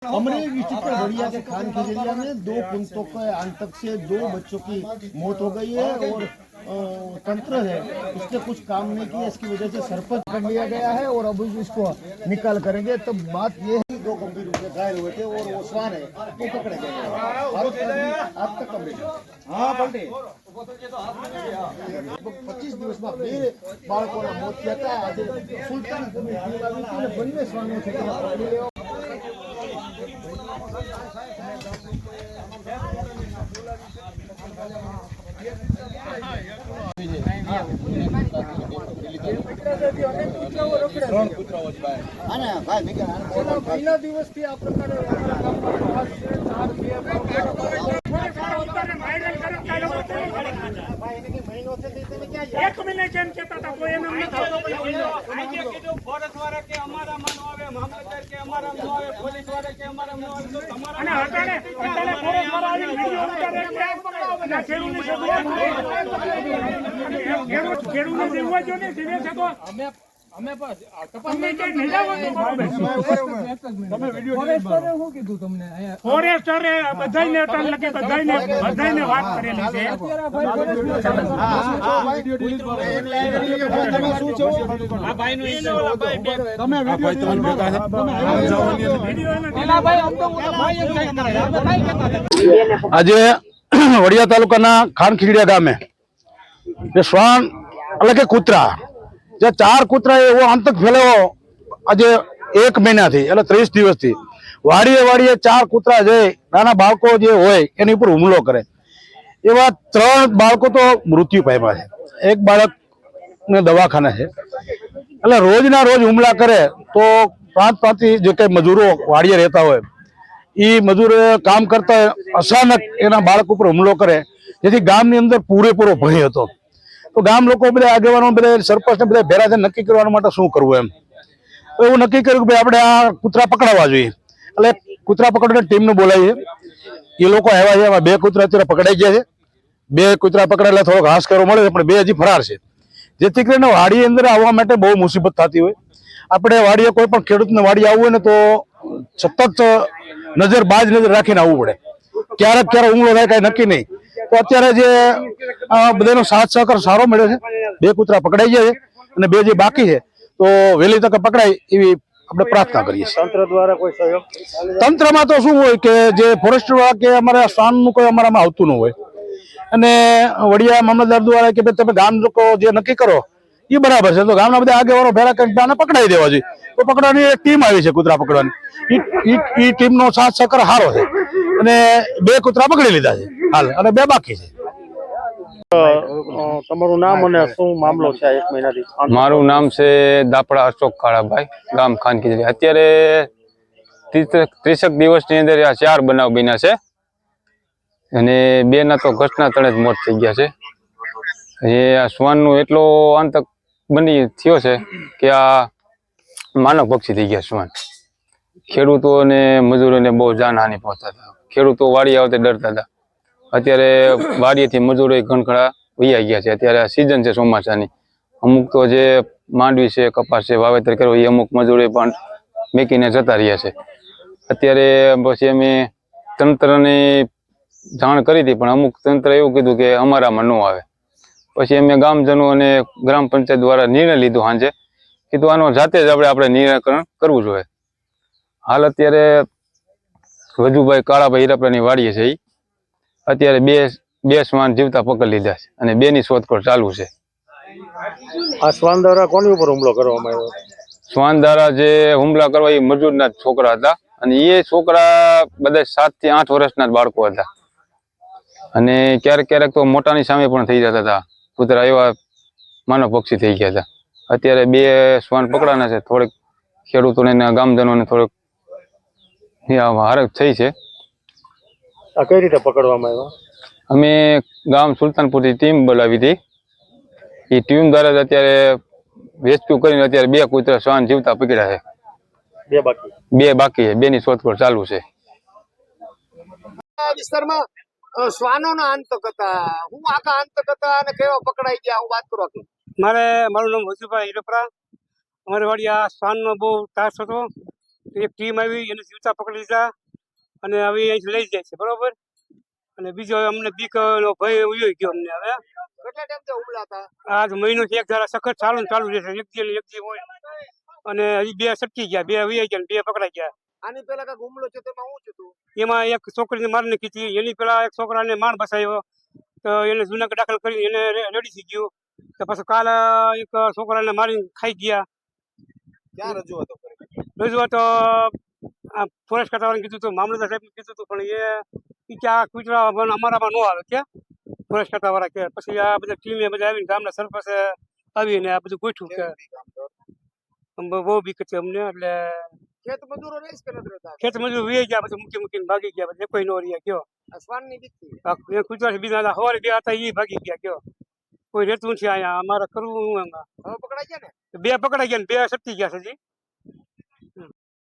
Amreli district के वड़िया के खान खिजरिया में 2 कुंतों के आतंक से 2 बच्चों की मौत हो गई है और तंत्र है उसने कुछ काम नहीं किया, इसकी वजह से सरपंच कर लिया गया है और अब इसको निकाल करेंगे। तो बात ये है कि 2 गंभीर रूप से घायल हुए थे और वो श्वान है वो पकड़े गए आज तक कम्प्लीट। हाँ पलटे 25 दिवस में 2 બાળકોના મોત થયા હતા। આજે સુલતાનપુરની ટીમ આવી હતી અને બંને શ્વાનો છે તેને પકડી લેવા। પહેલા દિવસથી આ પ્રકારે एक महीने केम कहता था कोई एम नहीं ફોરેસ્ટ વાળા કે અમારા માં નો આવે, મામલતદાર કે અમારા માં નો આવે, પોલીસ વાળા કે અમારા માં નો આવે, તો તમારા અને હટાને ફોરેસ્ટ વાળા આવી વિડિયો ઉતારે કે ખેડૂતને ખેડૂતને જીવવા જો ને જીવે છે તો અમે કે નહીં જાવ તમે વિડિયો ફોરેસ્ટરે શું કીધું તમને ફોરેસ્ટરે બધાયને અટલ લખી બધાયને વાત કરેલી છે આ ભાઈનો તમે વિડિયો ભાઈ આમ તો ભાઈ એમ કઈ કરે આજે વડિયા તાલુકાના ખાન ખીજડીયા ગામે જે શ્વાન એટલે કે કૂતરા જે 4 કૂતરાએ એવો આતંક ફેલાવ્યો આજે 1 મહિનાથી એટલે 30 દિવસથી વાડીએ 4 કૂતરા જે નાના બાળકો જે હોય એની ઉપર હુમલો કરે એવા 3 બાળકો તો મૃત્યુ પામ્યા છે। એક બાળકને દવાખાને છે। એટલે રોજના રોજ હુમલા કરે તો પ્રાંતમાંથી જે કઈ મજૂરો વાડીએ રહેતા હોય એ મજૂર કામ કરતા અચાનક એના બાળક ઉપર હુમલો કરે જેથી ગામની અંદર પૂરેપૂરો ભય હતો। તો ગામ લોકો બધા આગેવાનો બધા સરપંચને બધા ભેરા થઈને નક્કી કરવા માટે શું કરવું એમ તો એવું નક્કી કર્યું કે આપણે આ કૂતરા પકડાવવા જોઈએ। એટલે કૂતરા પકડવાની ટીમને બોલાવીએ એ લોકો આવ્યા છે। એમાં 2 કૂતરા અત્યારે પકડાઈ ગયા છે। 2 કૂતરા પકડાયેલા થોડોક હાશ કરવા મળે છે પણ 2 હજી ફરાર છે જેથી કરીને વાડી અંદર આવવા માટે બહુ મુસીબત થતી હોય। આપણે વાડીએ કોઈ પણ ખેડૂતને વાડી આવવું હોય ને તો સતત બાજ નજર રાખીને આવવું પડે। ક્યારેક હુમલો થાય કઈ નક્કી નહીં। તો અત્યારે જે બધાનો સાથ સહકાર સારો મળ્યો છે। 2 કૂતરા પકડાઈ ગયા છે અને 2 જે બાકી છે તો વહેલી તકે પકડાય એવી આપણે પ્રાર્થના કરીએ છીએ। તંત્ર દ્વારા કોઈ સહયોગ તંત્રમાં તો શું હોય કે જે ફોરેસ્ટ વાળા કે અમારા શ્વાનનું કોઈ અમારામાં આવતું ન હોય અને વડિયા મામલતદાર દ્વારા કે તમે ગામ લોકો જે નક્કી કરો એ બરાબર છે તો ગામના બધા આગેવાનો ભેરા કરીને આને પકડાઈ દેવા જોઈએ। તો પકડવાની એક ટીમ આવી છે કૂતરા પકડવાની એ ટીમનો સાથ સહકાર સારો છે અને 2 કૂતરા પકડી લીધા છે હાલ અને 2 બાકી છે। તમારું નામ અને શું મામલો છે 1 મહિનાથી? મારું નામ છે દાપડા અશોક કાળાભાઈ, ગામ ખાન ખીજડી। અત્યારે 30 દિવસની અંદર આ 4 બનાવ બન્યા છે અને 2 ના તો ઘટના તળે જ મોત થઈ ગયા છે। એ આ શ્વાનનો એટલો આતંક થયો છે કે આ માનવ પક્ષી થઈ ગયા શ્વાન। ખેડૂતો અને મજૂરોને બહુ જાનહાનિ પહોંચતા। ખેડૂતો વાડી આવતે ડરતા હતા। અત્યારે વાડીએથી મજૂરો ઘણખરા વૈયા ગયા છે। અત્યારે આ સિઝન છે ચોમાસાની। અમુક તો જે માંડવી છે કપાસ છે વાવેતર કર્યો એ અમુક મજૂરો પણ મેકીને જતા રહ્યા છે। અત્યારે પછી અમે તંત્રને જાણ કરી હતી પણ અમુક તંત્ર એવું કીધું કે અમારામાં ન આવે। પછી અમે ગામજનો અને ગ્રામ પંચાયત દ્વારા નિર્ણય લીધો સાંજે કીધું આનો જાતે જ આપણે નિરાકરણ કરવું જોઈએ। હાલ અત્યારે વજુભાઈ કાળાભાઈ હીરાપરાની વાડીએ છે અત્યારે 2 શ્વાન જીવતા પકડી લીધા છે અને 2 ની શોધખોળ ચાલુ છે। આ શ્વાન દ્વારા કોની ઉપર હુમલો કરવામાં આવ્યો? શ્વાન દ્વારા જે હુમલા કરવા એ મજૂરના જ છોકરા હતા અને એ છોકરા બધા 7 થી 8 વર્ષના જ બાળકો હતા અને ક્યારેક તો મોટાની સામે પણ થઈ જતા હતા કૂતરા। એવા માનવ પક્ષી થઈ ગયા હતા। અત્યારે 2 શ્વાન પકડાના છે। થોડીક ખેડૂતોને ગામજનોને થોડીક હારક થઈ છે। આ કઈ રીતે પકડવામાં આવ્યા? અમે ગામ સુલતાનપુરની ટીમ બોલાવી હતી। એ ટીમ દ્વારા જ અત્યારે રેસ્ક્યુ કરીને અત્યારે 2 કૂતરા શ્વાન જીવતા પકડ્યા છે। 2 બાકી? 2 બાકી છે। 2 ની શોધખોળ ચાલુ છે। વિસ્તારમાં શ્વાનોનો આતંક હતા, હું આખા આતંક હતા અને કેવા પકડાઈ ગયા હું વાત કરો કે? મારું નામ વજુભાઈ હીરાપરા। અમારે વાડી આ શ્વાનનો બહુ ત્રાસ હતો એક ટીમ આવી એને જીવતા પકડી લીધા અને હવે અહીંથી લઈ જાય છે બરોબર. અને બીજો અમને બીકનો ભય ઉયો ગયો અમને. હવે કેટલા ટાઈમથી હુમલા હતા? આજ મહિનો એક ધારા સખત ચાલુ રહેશે. એક દી હોય અને હજી 2 સટકી ગયા, 2 વૈયા ગયા, 2 પકડાઈ ગયા. આની પહેલા કઈ હુમલો છે તેમાં શું થયું? એમાં એક છોકરીને મારી નાખી હતી. એની પેલા એક છોકરાને માર બસાયો તો એને જુનાગઢ દાખલ કરી એને રેડી થઈ ગયું. તો પછી કાલ એક છોકરાને મારીને ખાઈ ગયા. ક્યાં રજૂઆતો કરી? રજૂઆત ફોરેસ્ટ ખાતાવાળાને કીધું હતું, મામલતદાર સાહેબને કીધું હતું, પણ એ કે આ કૂતરા અમારામાં ન આવે કે ફોરેસ્ટ ખાતાવાળા કે. પછી આ બધા ટીમે બધા આવીને ગામના સરપંચ આવીને આ બધું ગોઠવું કે બહુ બીક હતી અમને. એટલે ખેત મજૂરો રહીશ કે નથી રહેતા? ખેત મજૂર વી ગયા, બધું મૂકીને ભાગી ગયા. બધા કોઈ નો રહ્યા કયો શ્વાનની બીકથી એ કૂતરા બીજા સવારે 2 હતા એ ભાગી ગયા કયો. કોઈ રહેતું નથી અહીંયા. અમારે કરવું હું એમાં. હવે પકડાઈ ગયા ને? 2 પકડાઈ ગયા ને 2 સટકી ગયા છે હજી.